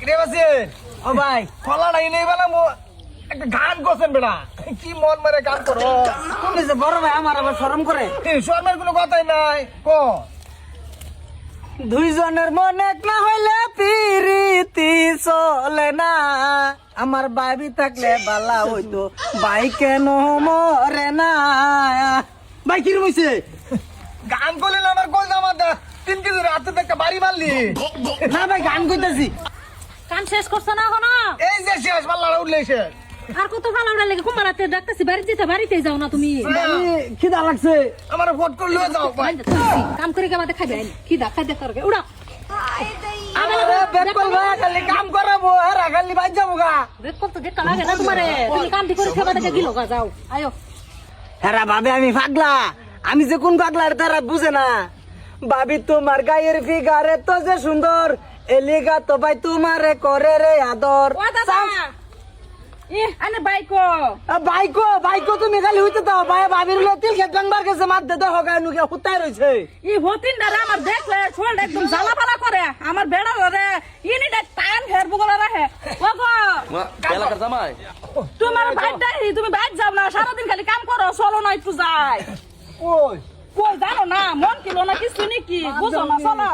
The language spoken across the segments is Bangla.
রে বাসির ও ভাই কলাটা এনে বানাবো একটা গান করছেন বেটা কি মন মারে গান করো তুমি যে বড় ভাই আমার আবার শরম করে শর্মের কোনো কথাই নাই কো দুইজনের মনে এক না হইলে পিরিতি চলে না আমার ভাবি থাকলে বালা হইতো ভাই কেন মরে না ভাই কিরম হইছে গান করলেন আমার গোল জামাতে 3 কেজি রাতে একটা বাড়ি মারলি না ভাই গান কইতাছি কাম শেষ করছ না এখনো? এই যে শেষ পাল্লাটা উঠলে শেষ আর কত ভালো লাগে কুমারাতে ডাকতেছি বাড়িতে যাও না তুমি। খিদা লাগছে আমার ফট করে লয়ে যাও ভাই কাম করে কে বাদে খাইবে কি দা খাইতে করবে উড়া আমারে বেকল ভাই খালি কাম করাবো আর খালি বাইর যাবো গা বেক করতে দেখতে লাগে না তোমারে তুমি কাম দি করে খেবা দেখে গিলো গা যাও আয়ো হেরা ভাবে আমি পাগলা আমি যে কোন পাগলার তারা বুঝে না ভাবি তোমার গায়ের ফিগারে তো যে সুন্দর এলিগা তো ভাই তোমারে করে রে আদর ও দাদা আনে বাইকো বাইকো তুমি খালি হইতে দাও ভাই ভাবির লো তিল খেত বাংবার কাছে মার দে দাও গায় নুকে হুতাই রইছে ই হতিন দাদা আমার দেখলে শোলটা একদম জ্বালা পালা করে আমার বেড়া ধরে ইনি দেখ টান হের বুগলা রাখে ও গো এলাকার জামাই তোমার ভাইটা তুমি বাইক যাও না সারাদিন খালি কাম করো চলো না একটু যাই ওই কই জানো না মন কিলো না কিছু নাকি বুঝো না চলো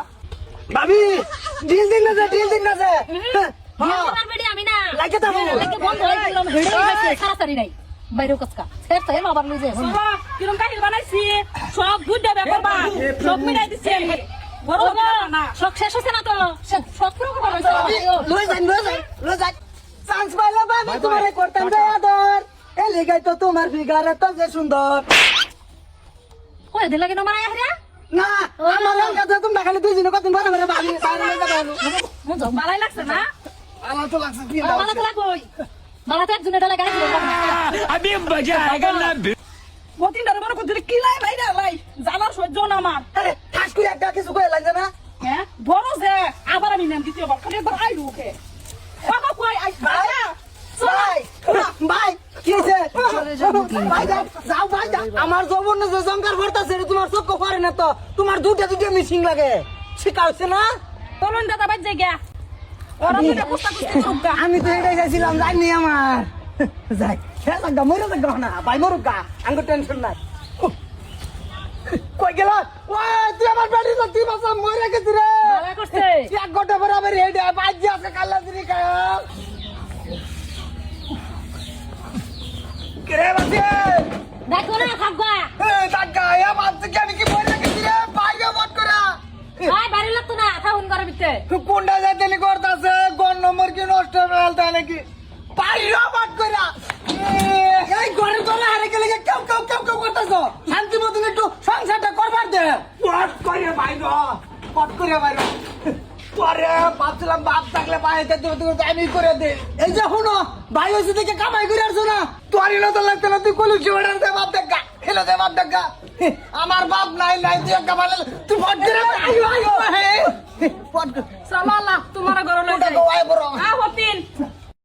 ভাবি ডিল দিন না যে আমার বেড়ি আমি না লাগে তো লাগে বন্ধ হয়ে গেল হেডে গেছে সারাসারি নাই বাইরে কচকা শেষ তো এমা বারলু যে কিরম কাহিল বানাইছি সব বুঝে ব্যাপার বা সব মিলাই দিছি আমি বড় না সব শেষ হইছে না তো সব পুরো খবর হইছে লই যাই চান্স পাইলে ভাবি তোমারে করতাম রে আদর এলিগাই তো তোমার ফিগারে তো যে সুন্দর কই দিন লাগে না মারা হ্যাঁ না আমার কাছে তুমি খালি দুইজনে কত বড় বড় ভাবি বাইরে লই যাবো মন তো ভালোই লাগছে না আমার তো লাগছে কি ভালো তো লাগোই ভালো তো একজনের ডালা গাড়ি আমি মজা আয়েগা না মতিনটারে মনে করতে কি লাই ভাইরা লাই জানার সহ্য না আমার আরে ঠাস করে একটা কিছু কই লাগে না হ্যাঁ বড় যে আবার আমি নাম দিতে পার খালি একবার আই রুকে বাবা কই আই ভাই কি হইছে ভাই যাও আমার জবন যে জঙ্কার ভরতাছে তোমার চোখ করে না তো তোমার দুটা মিশিং লাগে শিখাউছে না তরুণ দাদা বাজ গিয়া ওরা দুটা কুস্তা কুস্তা আমি তো এটাই চাইছিলাম জানি আমার যাই হ্যাঁ লাগা মরে লাগা না ভাই মরুক গা আঙ্গুর টেনশন নাই কই গেল ওই তুই আমার বাড়ি তো তুই বাসা মরে গেছিস রে ভালো করছে এক ঘন্টা পর আবার রেডি বাজি আছে কাল্লা দিরি খায় রে বাসির দেখো না খাগা এই টাকা এ বাচ্চা কি আমি কি মরে গেছি রে বাইরে মত করে আই বাড়ি লাগতো না থাউন করে বিতে কোনটা যাইতেলি করতাছে কোন নম্বর কি নষ্ট হয়ে গেল নাকি বাইরে মত করে এই ঘরের তোলা হারে গেলে কেউ করতেছ শান্তি মতন একটু সংসারটা করবার দে পট করে বাইরে পট করে বাইরে তোরে ভাবছিলাম বাপ থাকলে পায়ে আমি করে দে এই যে শুনো ভাই হয়েছে দেখে কামাই করে আসছো না তোরই তো লাগতে না তুই কলুচি অর্ডার দে বাপ দেখা খেলে দে বাপ দেখা আমার বাপ নাই তুই একটা বানাল তুই পট করে আইও পট সালালা তোমার ঘরে লই আয় বড় আ